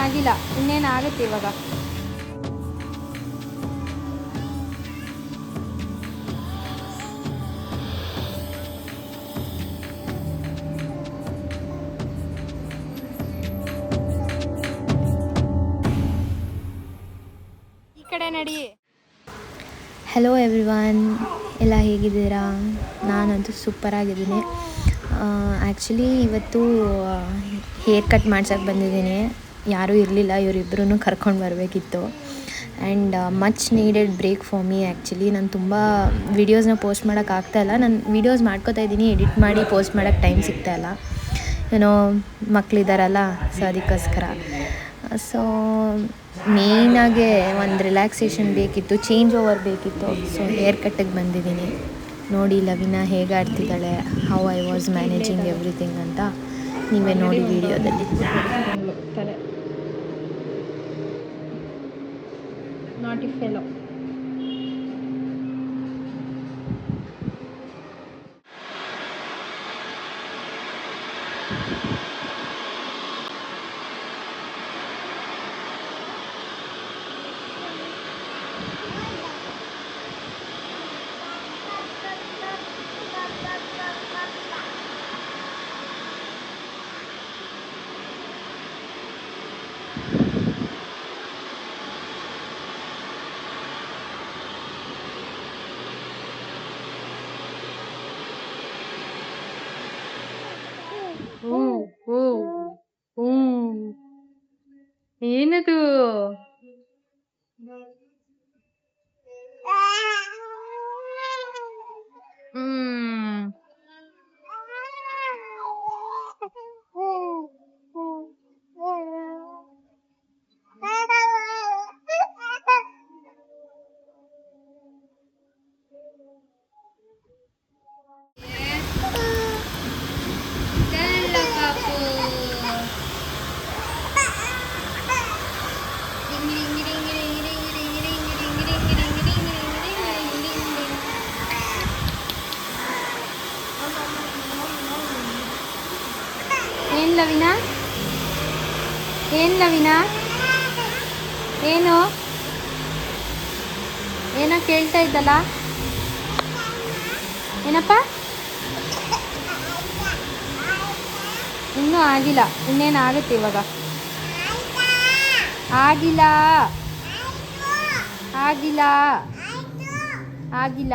ಆಗಿಲ್ಲ, ಇನ್ನೇನು ಆಗುತ್ತೆ ಇವಾಗ. ಈ ಕಡೆ ನಡಿ. ಹಲೋ ಎವ್ರಿವನ್, ಎಲ್ಲ ಹೇಗಿದ್ದೀರಾ? ನಾನಂತೂ ಸೂಪರಾಗಿದ್ದೀನಿ. ಆ್ಯಕ್ಚುಲಿ ಇವತ್ತು ಹೇರ್ ಕಟ್ ಮಾಡ್ಸೋಕ್ಕೆ ಬಂದಿದ್ದೀನಿ. ಯಾರೂ ಇರಲಿಲ್ಲ, ಇವರಿಬ್ಬರೂ ಕರ್ಕೊಂಡು ಬರಬೇಕಿತ್ತು. And much needed break for me. Actually ನಾನು ತುಂಬ ವೀಡಿಯೋಸ್ನ ಪೋಸ್ಟ್ ಮಾಡೋಕ್ಕಾಗ್ತಾಯಿಲ್ಲ. ನಾನು ವೀಡಿಯೋಸ್ ಮಾಡ್ಕೋತಾ ಇದ್ದೀನಿ, ಎಡಿಟ್ ಮಾಡಿ ಪೋಸ್ಟ್ ಮಾಡೋಕ್ಕೆ ಟೈಮ್ ಸಿಗ್ತಾಯಿಲ್ಲ. ಏನೋ ಮಕ್ಕಳಿದ್ದಾರಲ್ಲ, ಸೊ ಅದಕ್ಕೋಸ್ಕರ. ಸೊ ಮೇಯ್ನಾಗೆ ಒಂದು ರಿಲ್ಯಾಕ್ಸೇಷನ್ ಬೇಕಿತ್ತು, ಚೇಂಜ್ ಓವರ್ ಬೇಕಿತ್ತು. ಸೊ ಹೇರ್ ಕಟ್ಟಿಗೆ ಬಂದಿದ್ದೀನಿ. ನೋಡಿ ಲವಿನಾ ಹೇಗೆ ಆಡ್ತಿದ್ದಾಳೆ, how I was managing everything ಅಂತ ನೀವೇ ನೋಡಿ ವಿಡಿಯೋದಲ್ಲಿ. ನಾಟಿ ಫೆಲೋ. ಏನದು? ಏನ್ ಲವಿನಾ? ಏನ್ ಲವಿನಾ? ಏನು ಏನೋ ಕೇಳ್ತಾ ಇದ್ದಲ್ಲ, ಏನಪ್ಪ? ಇನ್ನೂ ಆಗಿಲ್ಲ, ಇನ್ನೇನು ಆಗುತ್ತೆ ಇವಾಗ. ಆಗಿಲ್ಲ ಆಗಿಲ್ಲ ಆಗಿಲ್ಲ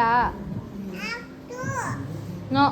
no.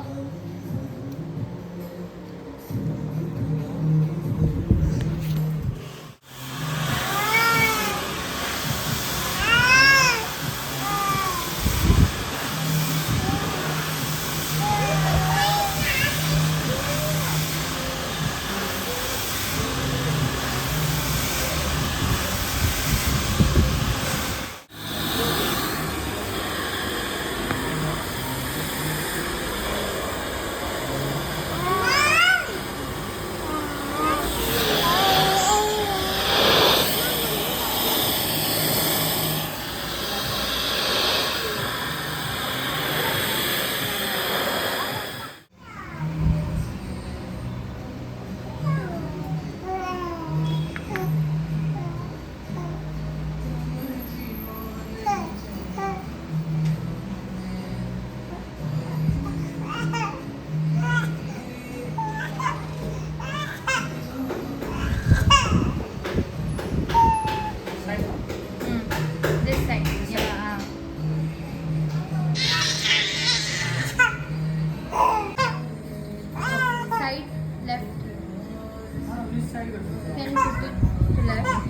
Can put it to left.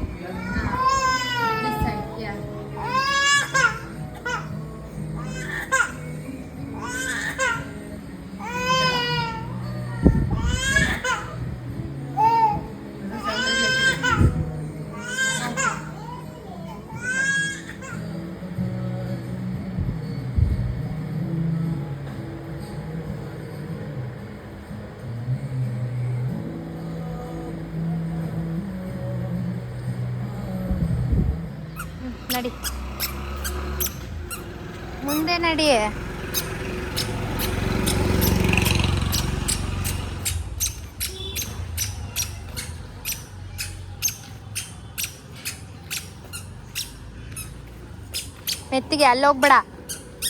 This side, yeah. ನಡಿ ಮುಂದೆ ನಡಿ. ಮೆತ್ತಿಗೆ ಅಲ್ಲಿ ಹೋಗ್ಬೇಡ,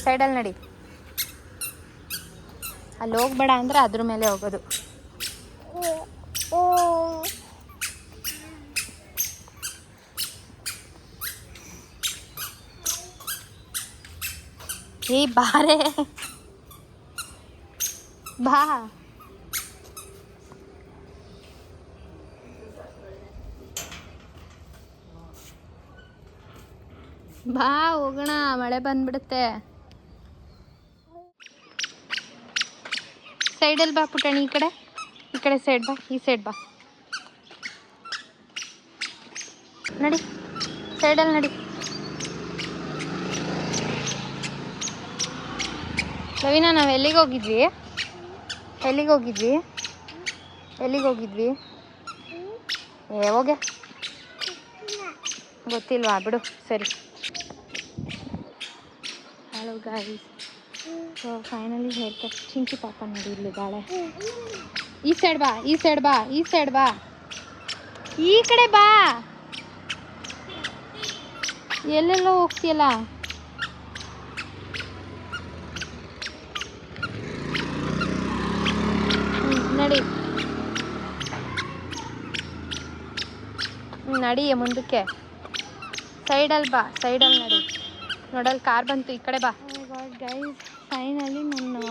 ಸೈಡಲ್ಲಿ ನಡಿ. ಅಲ್ಲಿ ಹೋಗ್ಬೇಡ ಅಂದರೆ ಅದ್ರ ಮೇಲೆ ಹೋಗೋದು. ಏ ಬಾರೆ ಬಾ. ಬಾ ಹೋಗೋಣ, ಮಳೆ ಬಂದ್ಬಿಡುತ್ತೆ. ಸೈಡಲ್ಲಿ ಬಾ ಪುಟಣಿ, ಈ ಕಡೆ ಸೈಡ್ ಬಾ, ಈ ಸೈಡ್ ಬಾ. ನಡಿ, ಸೈಡಲ್ಲಿ ನಡಿ. ರವೀನಾ, ನಾವು ಎಲ್ಲಿಗೆ ಹೋಗಿದ್ವಿ? ಏ ಹೋಗೆ, ಗೊತ್ತಿಲ್ವಾ? ಬಿಡು, ಸರಿ. Hello guys, so finally hair cut. Chinki ಪಾಪ ನೋಡಿ ಇಲ್ಲಿದ್ದಾಳೆ. ಈ ಸೈಡ್ ಬಾ, ಈ ಕಡೆ ಬಾ. ಎಲ್ಲೆಲ್ಲೋ ಹೋಗ್ತೀಯಲ್ಲ. ನಡಿ ಮುಂದಕ್ಕೆ. ಸೈಡಲ್ಲಿ ಬಾ, ಸೈಡಲ್ಲಿ ನಡಿ. ನೋಡಲ್ಲಿ ಕಾರ್ ಬಂತು, ಈ ಕಡೆ ಬಾ. ಗೈಸ್, ಫೈನಲಿ ನಾನು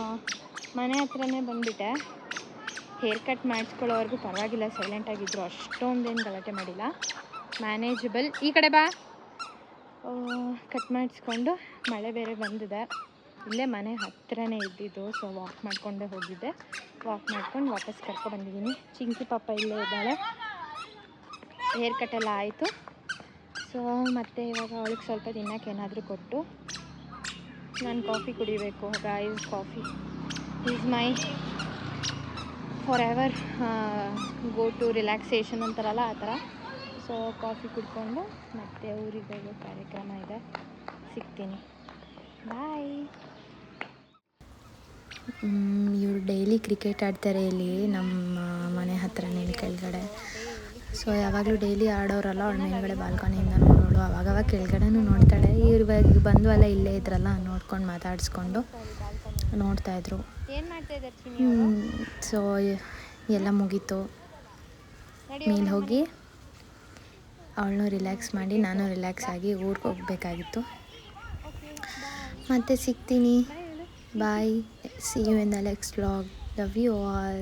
ಮನೆ ಹತ್ರನೇ ಬಂದುಬಿಟ್ಟೆ. ಹೇರ್ ಕಟ್ ಮಾಡಿಸ್ಕೊಳ್ಳೋವರೆಗೂ ಪರವಾಗಿಲ್ಲ, ಸೈಲೆಂಟಾಗಿದ್ದರು. ಅಷ್ಟೊಂದೇನು ಗಲಾಟೆ ಮಾಡಿಲ್ಲ, ಮ್ಯಾನೇಜಬಲ್. ಈ ಕಡೆ ಬಾ. ಕಟ್ ಮಾಡಿಸ್ಕೊಂಡು, ಮಳೆ ಬೇರೆ ಬಂದಿದೆ. ಇಲ್ಲೇ ಮನೆ ಹತ್ರನೇ ಇದ್ದಿದ್ದು, ಸೊ ವಾಕ್ ಮಾಡಿಕೊಂಡೇ ಹೋಗಿದ್ದೆ. ವಾಕ್ ಮಾಡ್ಕೊಂಡು ವಾಪಸ್ ಕರ್ಕೊಬಂದಿದ್ದೀನಿ. ಚಿಂಕಿ ಪಾಪ ಇಲ್ಲೇ ಇದ್ದಾಳೆ. ಹೇರ್ ಕಟ್ಟೆಲ್ಲ ಆಯಿತು. ಸೊ ಮತ್ತೆ ಇವಾಗ ಅವಳಿಗೆ ಸ್ವಲ್ಪ ತಿನ್ನೋಕೆ ಏನಾದರೂ ಕೊಟ್ಟು ನಾನು ಕಾಫಿ ಕುಡಿಬೇಕು. Guys, coffee is my forever go to relaxation ಅಂತಾರಲ್ಲ, ಆ ಥರ. ಸೊ ಕಾಫಿ ಕುಡ್ಕೊಂಡು ಮತ್ತೆ ಊರಿಗೆ ಹೋಗೋ ಕಾರ್ಯಕ್ರಮ ಇದೆ. ಸಿಗ್ತೀನಿ, ಬಾಯ್. ಇವರು ಡೈಲಿ ಕ್ರಿಕೆಟ್ ಆಡ್ತಾರೆ ಇಲ್ಲಿ ನಮ್ಮ ಮನೆ ಹತ್ರನೇ ಕೆಳಗಡೆ. ಸೊ ಯಾವಾಗಲೂ ಡೈಲಿ ಆಡೋರಲ್ಲ, ಅವಳ ಮೇಲ್ಗಡೆ ಬಾಲ್ಕನಿಯಿಂದ ನೋಡೋಳು. ಅವಾಗವಾಗ ಕೆಳಗಡೆನೂ ನೋಡ್ತಾಳೆ. ಇವಾಗ ಬಂದ್ವಲ್ಲ, ಇಲ್ಲೇ ಇದ್ರಲ್ಲ, ನೋಡ್ಕೊಂಡು ಮಾತಾಡಿಸ್ಕೊಂಡು ನೋಡ್ತಾಯಿದ್ರು. ಸೊ ಎಲ್ಲ ಮುಗೀತು. ಮೇಲೆ ಹೋಗಿ ಅವಳನ್ನೂ ರಿಲ್ಯಾಕ್ಸ್ ಮಾಡಿ ನಾನು ರಿಲ್ಯಾಕ್ಸ್ ಆಗಿ ಊರಿಗೆ ಹೋಗಬೇಕಾಗಿತ್ತು. ಮತ್ತೆ ಸಿಗ್ತೀನಿ. ಬಾಯ್. See you in the next vlog. Love you all.